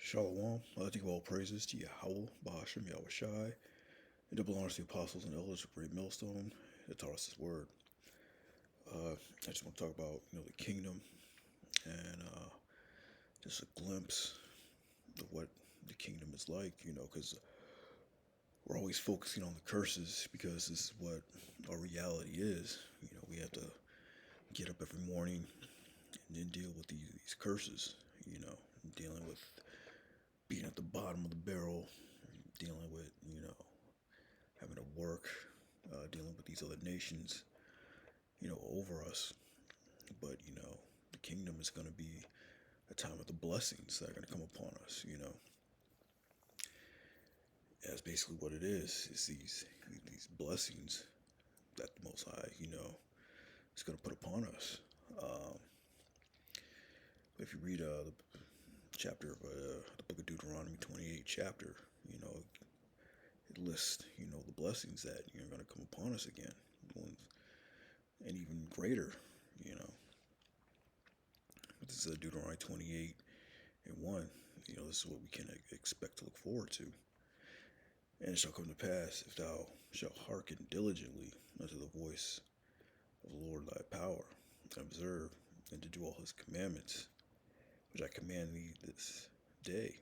Shalom. I think of all praises to Yahweh, Bahashem, Yahweh Shai, and double honors to the apostles and elders of Great Millstone that taught us His word. I just want to talk about the kingdom and just a glimpse of what the kingdom is like. Because we're always focusing on the curses because this is what our reality is. We have to get up every morning and then deal with these curses. Dealing with being at the bottom of the barrel, dealing with having to work, dealing with these other nations, over us. But, the kingdom is going to be a time of the blessings that are going to come upon us, That's basically what it is. It's these blessings that the Most High, is going to put upon us. If you read the chapter of the book of Deuteronomy 28 chapter, it lists, the blessings that are going to come upon us again. And even greater, you know. This is Deuteronomy 28 and 1. This is what we can expect to look forward to. And it shall come to pass, if thou shalt hearken diligently unto the voice of the Lord thy power, and observe and to do all his commandments, which I command thee this day,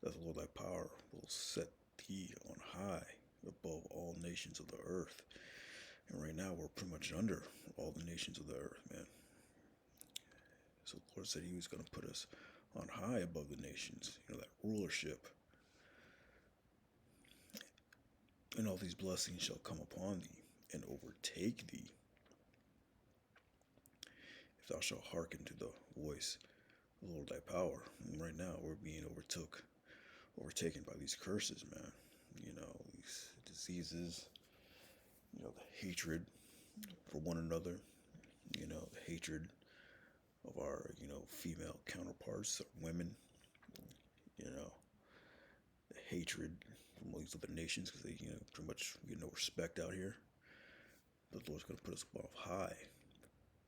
that the Lord thy power will set thee on high above all nations of the earth. And right now we're pretty much under all the nations of the earth, man. So the Lord said he was going to put us on high above the nations, that rulership. And all these blessings shall come upon thee and overtake thee, if thou shalt hearken to the voice of the Lord thy power. And right now we're being overtaken by these curses, man. These diseases, the hatred for one another, the hatred of our, female counterparts, or women, the hatred from all these other nations because they, pretty much get no respect out here. But the Lord's going to put us above high,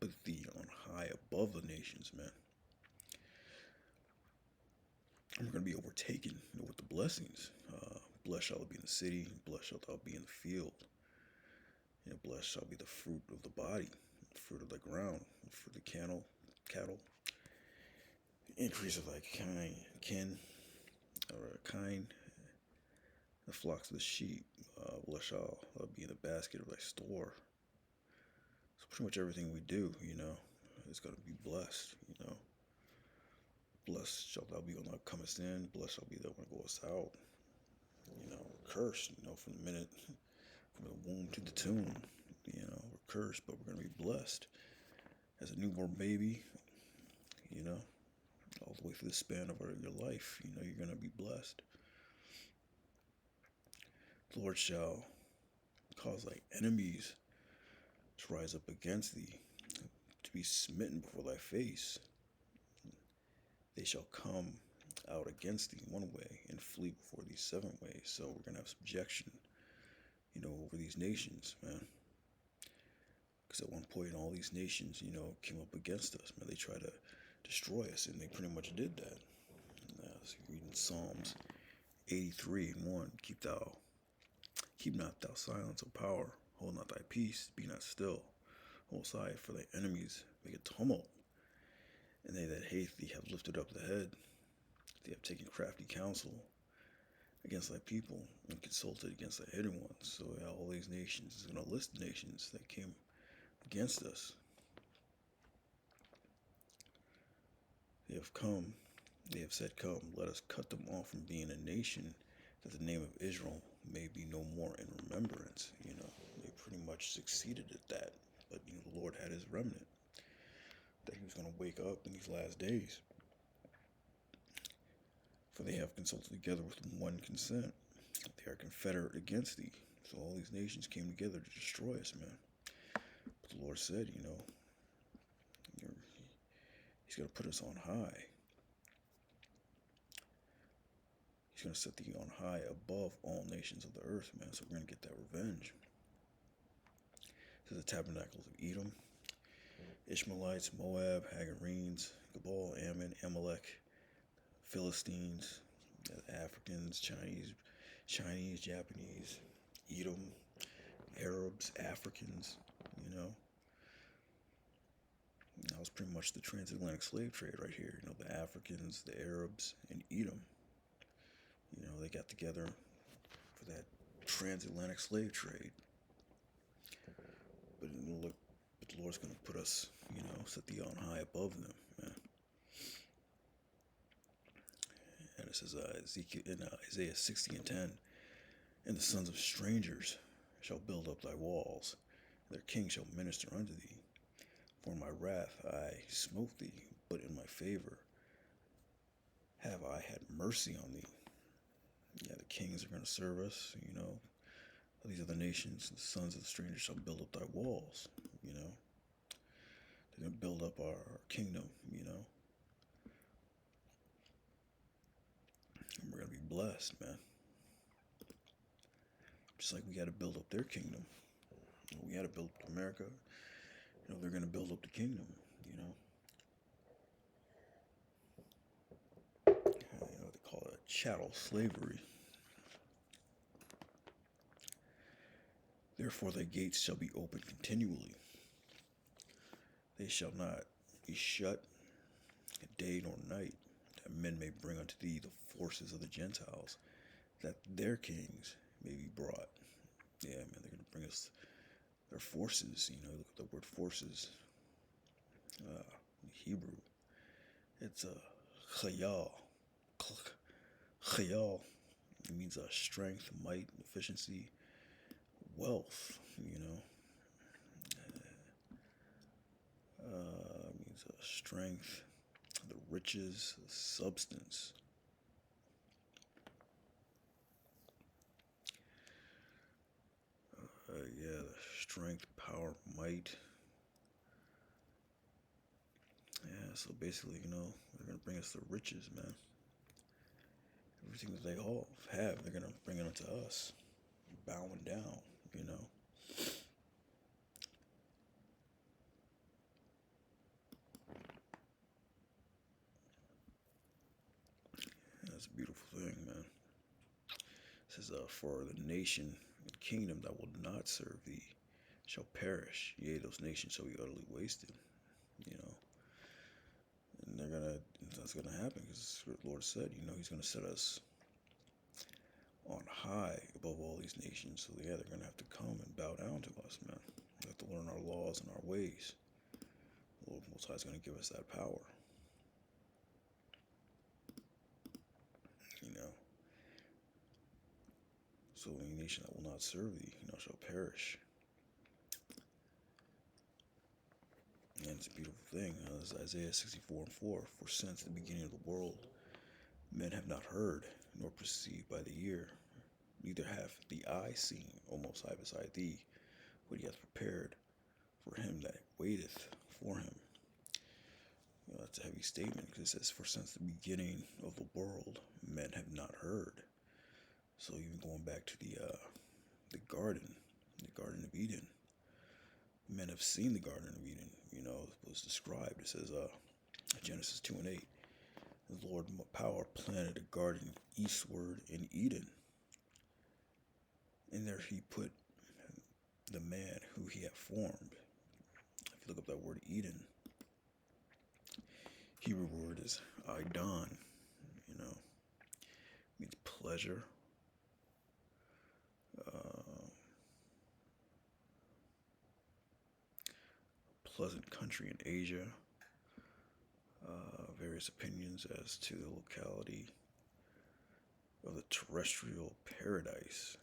put thee on high above the nations, man. And we're going to be overtaken with the blessings. Blessed shall it be in the city, blessed shalt thou be in the field. Blessed shall be the fruit of the body, the fruit of the ground, the fruit of the cattle, increase of thy kin, the flocks of the sheep. Blessed shall be in the basket of thy store. So pretty much everything we do, is going to be blessed, Blessed shalt thou be when thou comest in, blessed shall be thou when thou goest out. Cursed, from the minute, from the womb to the tomb, we're cursed, but we're going to be blessed. As a newborn baby, all the way through the span of your life, you're going to be blessed. The Lord shall cause thy enemies to rise up against thee, to be smitten before thy face. They shall come out against thee one way and flee before thee 7 ways. So we're going to have subjection, over these nations, man. Because at one point, all these nations, came up against us, man. They tried to destroy us, and they pretty much did that. So you read in Psalms 83 and 1, keep not thou silence, O power, hold not thy peace, be not still, O sigh, for thy enemies make a tumult, and they that hate thee have lifted up the head. They have taken crafty counsel against thy people and consulted against thy hidden ones. So all these nations is going to list nations that came against us. They have said, come, let us cut them off from being a nation, that the name of Israel may be no more in remembrance. They pretty much succeeded at that. But, the Lord had his remnant, that he was going to wake up in these last days. For they have consulted together with one consent. They are confederate against thee. So all these nations came together to destroy us, man. But the Lord said, he's going to put us on high. He's going to set thee on high above all nations of the earth, man. So we're going to get that revenge. This is the tabernacles of Edom, Ishmaelites, Moab, Hagarenes, Gabal, Ammon, Amalek, Philistines, Africans, Chinese, Japanese, Edom, Arabs, Africans, you know. That was pretty much the transatlantic slave trade right here. The Africans, the Arabs, and Edom. They got together for that transatlantic slave trade. But look, but the Lord's going to put us, set the on high above them, man. And it says Ezekiel in Isaiah 60:10, and the sons of strangers shall build up thy walls, and their king shall minister unto thee. For in my wrath I smote thee, but in my favor have I had mercy on thee. Yeah, the kings are going to serve us, These other nations, the sons of the strangers shall build up thy walls, They're going to build up our kingdom, And we're going to be blessed, man. Just like we got to build up their kingdom. We got to build up America. They're going to build up the kingdom, They call it chattel slavery. Therefore thy gates shall be open continually. They shall not be shut day nor night, that men may bring unto thee the forces of the Gentiles, that their kings may be brought. Yeah, man, they're going to bring us their forces. Look at the word forces. In Hebrew, it's chayal. Chayal. It means strength, might, efficiency, wealth. It means strength, the riches, the substance. The strength, power, might. Yeah, so basically, they're going to bring us the riches, man. Everything that they all have, they're going to bring it onto us. Bowing down, That's a beautiful thing, man. It says, for the nation and kingdom that will not serve thee shall perish. Yea, those nations shall be utterly wasted. And that's gonna happen because the Lord said, He's gonna set us on high above all these nations. So yeah, they're gonna have to come and bow down to us, man. We have to learn our laws and our ways. The Lord Most High is gonna give us that power. So any nation that will not serve thee, shall perish. And it's a beautiful thing. It's Isaiah 64:4. For since the beginning of the world, men have not heard, nor perceived by the ear, neither hath the eye seen, O Most High, beside thee, what he hath prepared for him that waiteth for him. That's a heavy statement because it says, for since the beginning of the world, men have not heard. So even going back to the Garden of Eden, men have seen the Garden of Eden. It was described. It says, Genesis 2:8, the Lord power planted a garden eastward in Eden, and there he put the man who he had formed. If you look up that word Eden, Hebrew word is Idon. Means pleasure. Pleasant country in Asia. Various opinions as to the locality of the terrestrial paradise.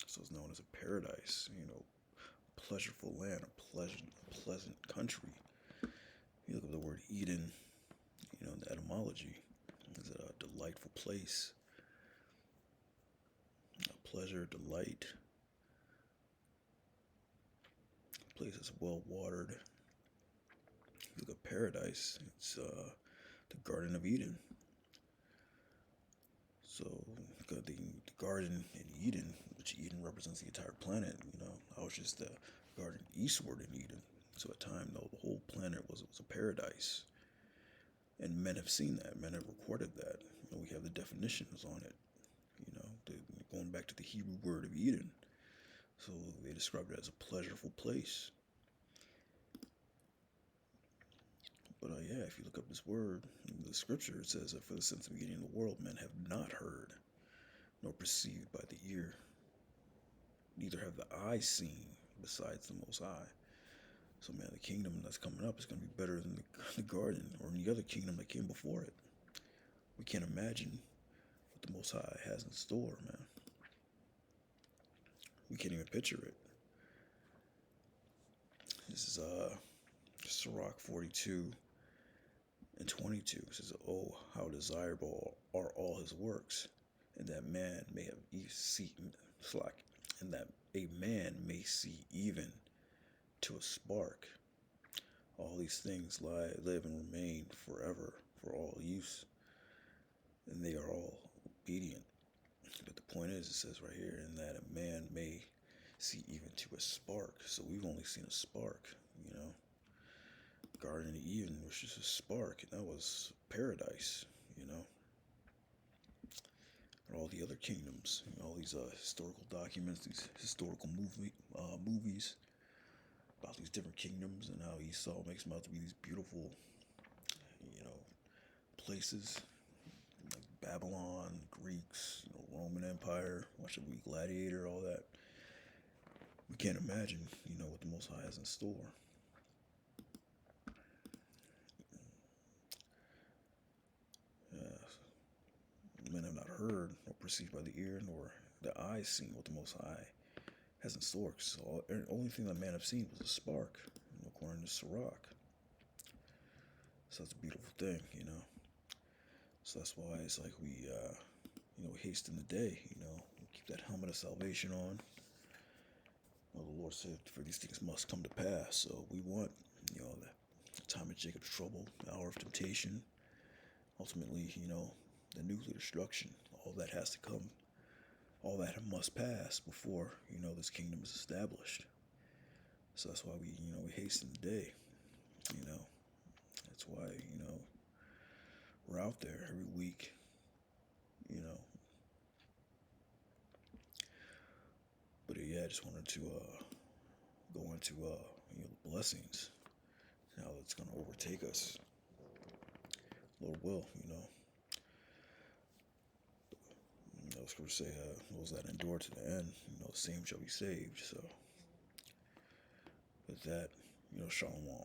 So it's known as a paradise, a pleasureful land, a pleasant country. You look at the word Eden, in the etymology, is a delightful place, a pleasure, delight, a place that's well watered. You look at paradise, it's the Garden of Eden. So the garden in Eden, which Eden represents the entire planet, I was just the garden eastward in Eden. So at time, though, the whole planet was a paradise. And men have seen that. Men have recorded that. We have the definitions on it. Going back to the Hebrew word of Eden. So they described it as a pleasurable place. But yeah, if you look up this word in the scripture, it says that for the since the beginning of the world, men have not heard, nor perceived by the ear, neither have the eye seen besides the Most High. So, man, the kingdom that's coming up is going to be better than the garden or any other kingdom that came before it. We can't imagine what the Most High has in store, man. We can't even picture it. This is Sirach 42 and 22. It says, "Oh, how desirable are all his works, and that man may have seen slack, and that a man may see even to a spark. All these things live and remain forever for all use, and they are all obedient." But the point is, it says right here, and that a man may see even to a spark. So we've only seen a spark, Garden of Eden was just a spark, and that was paradise, And all the other kingdoms, all these historical documents, these historical movies about these different kingdoms and how Esau makes them out to be these beautiful, you know, places like Babylon, Greeks, Roman Empire, watch the movie Gladiator, all that. We can't imagine, what the Most High has in store. Men have not heard nor perceived by the ear nor the eye seen what the Most High has in store. So the only thing that man have seen was a spark, according to Sirach. So that's a beautiful thing, So that's why it's like we, hasten the day, keep that helmet of salvation on. Well, the Lord said, "For these things must come to pass." So we want, the time of Jacob's trouble, the hour of temptation, ultimately, the nuclear destruction. All that has to come. All that must pass before, this kingdom is established. So that's why we hasten the day, That's why, we're out there every week, But yeah, I just wanted to go into the blessings, how it's gonna overtake us. Lord will, Scripture say, those that endure to the end, the same shall be saved. So with that, shalom.